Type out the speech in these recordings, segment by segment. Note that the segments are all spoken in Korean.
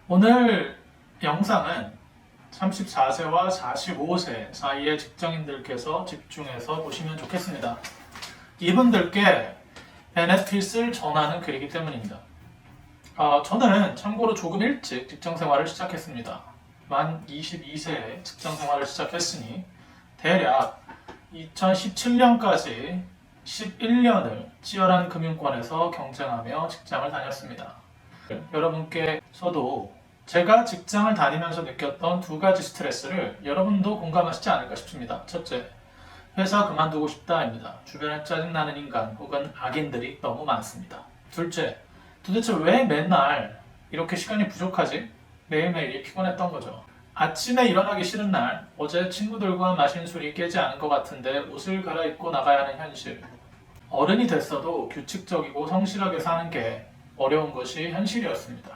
오늘 영상은 34세와 45세 사이의 직장인들께서 집중해서 보시면 좋겠습니다. 이분들께 베네핏을 전하는 글이기 때문입니다. 저는 참고로 조금 일찍 직장생활을 시작했습니다. 만 22세에 직장생활을 시작했으니 대략 2017년까지 11년을 치열한 금융권에서 경쟁하며 직장을 다녔습니다. 여러분께서도 제가 직장을 다니면서 느꼈던 두 가지 스트레스를 여러분도 공감하시지 않을까 싶습니다. 첫째, 회사 그만두고 싶다입니다. 주변에 짜증나는 인간 혹은 악인들이 너무 많습니다. 둘째, 도대체 왜 맨날 이렇게 시간이 부족하지? 매일매일이 피곤했던 거죠. 아침에 일어나기 싫은 날, 어제 친구들과 마신 술이 깨지 않은 것 같은데 옷을 갈아입고 나가야 하는 현실. 어른이 됐어도 규칙적이고 성실하게 사는 게 어려운 것이 현실이었습니다.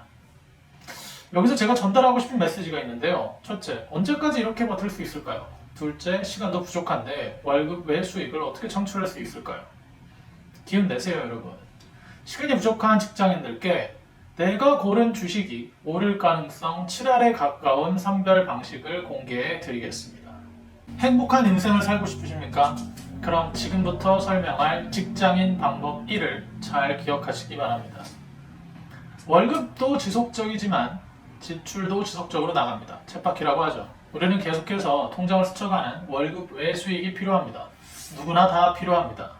여기서 제가 전달하고 싶은 메시지가 있는데요. 첫째, 언제까지 이렇게 버틸 수 있을까요? 둘째, 시간도 부족한데 월급 외 수익을 어떻게 창출할 수 있을까요? 기운 내세요, 여러분. 시간이 부족한 직장인들께 내가 고른 주식이 오를 가능성 7할에 가까운 선별 방식을 공개해 드리겠습니다. 행복한 인생을 살고 싶으십니까? 그럼 지금부터 설명할 직장인 방법 1을 잘 기억하시기 바랍니다. 월급도 지속적이지만 지출도 지속적으로 나갑니다. 쳇바퀴라고 하죠. 우리는 계속해서 통장을 스쳐가는 월급 외 수익이 필요합니다. 누구나 다 필요합니다.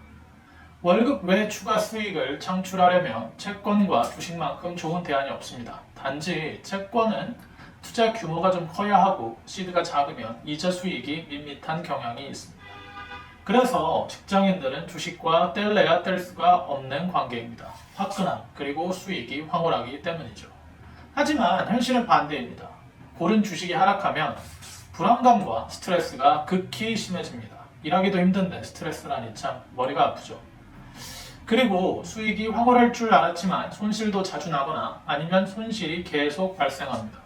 월급 외 추가 수익을 창출하려면 채권과 주식만큼 좋은 대안이 없습니다. 단지 채권은 투자 규모가 좀 커야 하고 시드가 작으면 이자 수익이 밋밋한 경향이 있습니다. 그래서 직장인들은 주식과 뗄래야 뗄 수가 없는 관계입니다. 화끈함 그리고 수익이 황홀하기 때문이죠. 하지만 현실은 반대입니다. 고른 주식이 하락하면 불안감과 스트레스가 극히 심해집니다. 일하기도 힘든데 스트레스라니 참 머리가 아프죠. 그리고 수익이 황홀할 줄 알았지만 손실도 자주 나거나 아니면 손실이 계속 발생합니다.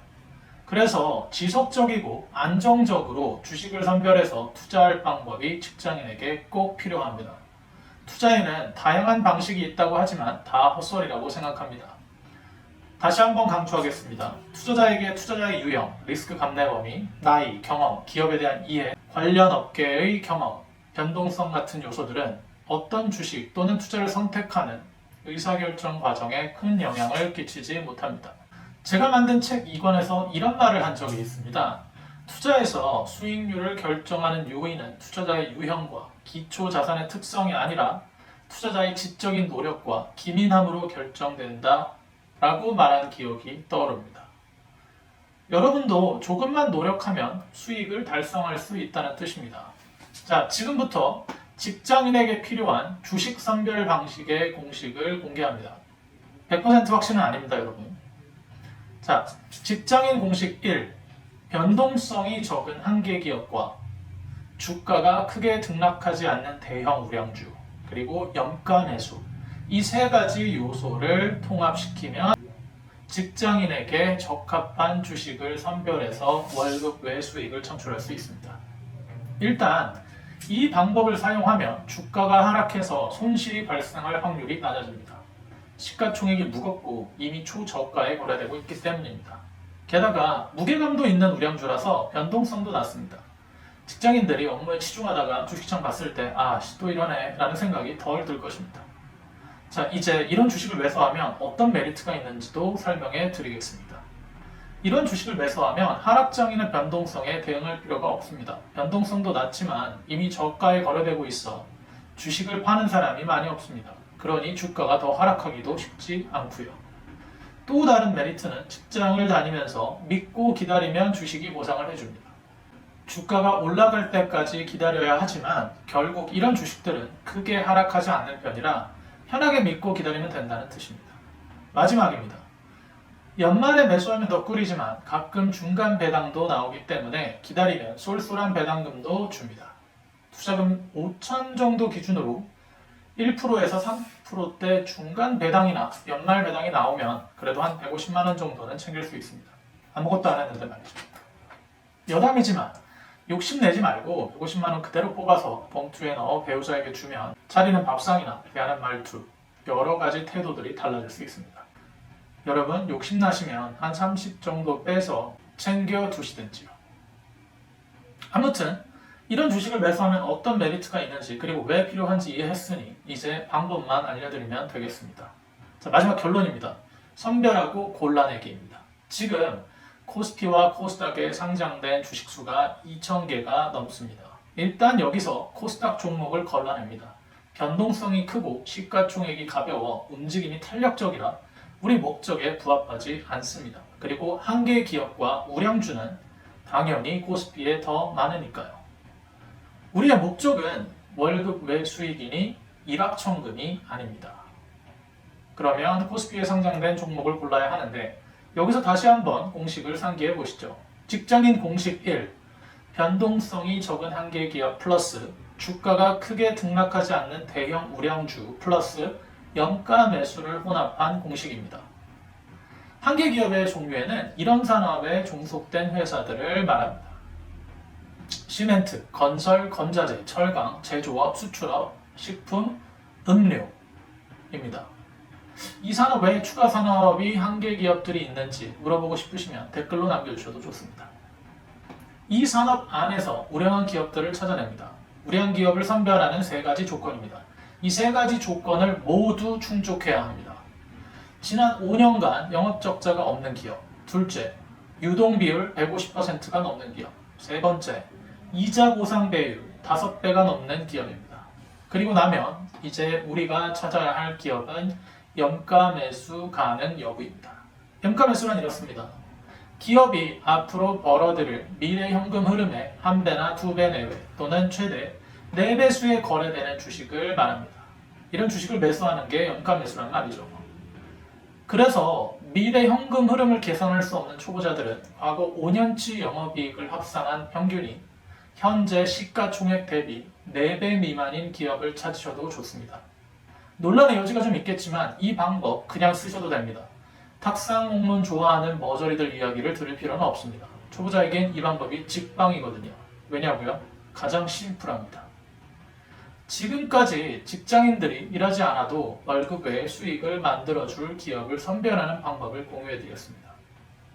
그래서 지속적이고 안정적으로 주식을 선별해서 투자할 방법이 직장인에게 꼭 필요합니다. 투자에는 다양한 방식이 있다고 하지만 다 헛소리라고 생각합니다. 다시 한번 강조하겠습니다. 투자자에게 투자자의 유형, 리스크 감내 범위, 나이, 경험, 기업에 대한 이해, 관련 업계의 경험, 변동성 같은 요소들은 어떤 주식 또는 투자를 선택하는 의사결정 과정에 큰 영향을 끼치지 못합니다. 제가 만든 책 2권에서 이런 말을 한 적이 있습니다. 투자에서 수익률을 결정하는 요인은 투자자의 유형과 기초 자산의 특성이 아니라 투자자의 지적인 노력과 기민함으로 결정된다 라고 말한 기억이 떠오릅니다. 여러분도 조금만 노력하면 수익을 달성할 수 있다는 뜻입니다. 자, 지금부터 직장인에게 필요한 주식 선별 방식의 공식을 공개합니다. 100% 확신은 아닙니다, 여러분. 자, 직장인 공식 1. 변동성이 적은 한계 기업과 주가가 크게 등락하지 않는 대형 우량주, 그리고 염가 매수. 이 세 가지 요소를 통합시키면 직장인에게 적합한 주식을 선별해서 월급 외 수익을 창출할 수 있습니다. 일단 이 방법을 사용하면 주가가 하락해서 손실이 발생할 확률이 낮아집니다. 시가총액이 무겁고 이미 초저가에 거래되고 있기 때문입니다. 게다가 무게감도 있는 우량주라서 변동성도 낮습니다. 직장인들이 업무에 치중하다가 주식창 봤을 때 또 이러네 라는 생각이 덜 들 것입니다. 자, 이제 이런 주식을 매수하면 어떤 메리트가 있는지도 설명해 드리겠습니다. 이런 주식을 매수하면 하락장이나 변동성에 대응할 필요가 없습니다. 변동성도 낮지만 이미 저가에 거래되고 있어 주식을 파는 사람이 많이 없습니다. 그러니 주가가 더 하락하기도 쉽지 않고요. 또 다른 메리트는 직장을 다니면서 믿고 기다리면 주식이 보상을 해줍니다. 주가가 올라갈 때까지 기다려야 하지만 결국 이런 주식들은 크게 하락하지 않는 편이라 편하게 믿고 기다리면 된다는 뜻입니다. 마지막입니다. 연말에 매수하면 더 꿀이지만 가끔 중간 배당도 나오기 때문에 기다리면 쏠쏠한 배당금도 줍니다. 투자금 5천 정도 기준으로 1%에서 3%대 중간 배당이나 연말 배당이 나오면 그래도 한 150만 원 정도는 챙길 수 있습니다. 아무것도 안 했는데 말이죠. 여담이지만 욕심내지 말고 150만 원 그대로 뽑아서 봉투에 넣어 배우자에게 주면 차리는 밥상이나 대하는 말투, 여러 가지 태도들이 달라질 수 있습니다. 여러분 욕심나시면 한 30 정도 빼서 챙겨 두시든지요. 아무튼 이런 주식을 매수하면 어떤 메리트가 있는지 그리고 왜 필요한지 이해했으니 이제 방법만 알려드리면 되겠습니다. 자, 마지막 결론입니다. 선별하고 골라내기입니다. 지금 코스피와 코스닥에 상장된 주식 수가 2,000개가 넘습니다. 일단 여기서 코스닥 종목을 골라냅니다. 변동성이 크고 시가총액이 가벼워 움직임이 탄력적이라 우리 목적에 부합하지 않습니다. 그리고 한 개의 기업과 우량주는 당연히 코스피에 더 많으니까요. 우리의 목적은 월급 외 수익이니 일확천금이 아닙니다. 그러면 코스피에 상장된 종목을 골라야 하는데 여기서 다시 한번 공식을 상기해 보시죠. 직장인 공식 1. 변동성이 적은 한 개의 기업 플러스 주가가 크게 등락하지 않는 대형 우량주 플러스 염가 매수를 혼합한 공식입니다. 한 개 기업의 종류에는 이런 산업에 종속된 회사들을 말합니다. 시멘트, 건설, 건자재, 철강, 제조업, 수출업, 식품, 음료입니다. 이 산업 외에 추가 산업이 한 개 기업들이 있는지 물어보고 싶으시면 댓글로 남겨주셔도 좋습니다. 이 산업 안에서 우량한 기업들을 찾아냅니다. 우량한 기업을 선별하는 세 가지 조건입니다. 이 세 가지 조건을 모두 충족해야 합니다. 지난 5년간 영업 적자가 없는 기업. 둘째, 유동 비율 150%가 넘는 기업. 세 번째, 이자 보상 배율 5배가 넘는 기업입니다. 그리고 나면 이제 우리가 찾아야 할 기업은 염가 매수 가능 여부입니다. 염가 매수란 이렇습니다. 기업이 앞으로 벌어들일 미래 현금 흐름의 1배나 2배 내외 또는 최대 4배수에 거래되는 주식을 말합니다. 이런 주식을 매수하는 게 염가 매수란 말이죠. 그래서 미래 현금 흐름을 계산할 수 없는 초보자들은 과거 5년치 영업이익을 합산한 평균이 현재 시가총액 대비 4배 미만인 기업을 찾으셔도 좋습니다. 논란의 여지가 좀 있겠지만 이 방법 그냥 쓰셔도 됩니다. 탁상홍론 좋아하는 머저리들 이야기를 들을 필요는 없습니다. 초보자에겐 이 방법이 직방이거든요. 왜냐고요? 가장 심플합니다. 지금까지 직장인들이 일하지 않아도 월급 외에 수익을 만들어줄 기업을 선별하는 방법을 공유해드렸습니다.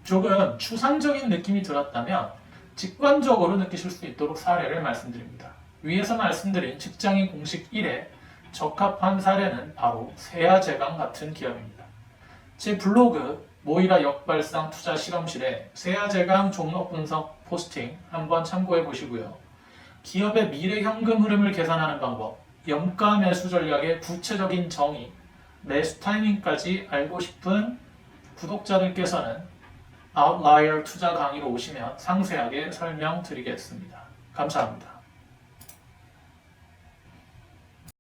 조금 추상적인 느낌이 들었다면 직관적으로 느끼실 수 있도록 사례를 말씀드립니다. 위에서 말씀드린 직장인 공식 1에 적합한 사례는 바로 세아제강 같은 기업입니다. 제 블로그 모이라 역발상 투자 실험실에 세아제강 종목 분석 포스팅 한번 참고해 보시고요. 기업의 미래 현금 흐름을 계산하는 방법, 염가 매수 전략의 구체적인 정의, 매수 타이밍까지 알고 싶은 구독자들께서는 아웃라이어 투자 강의로 오시면 상세하게 설명드리겠습니다. 감사합니다.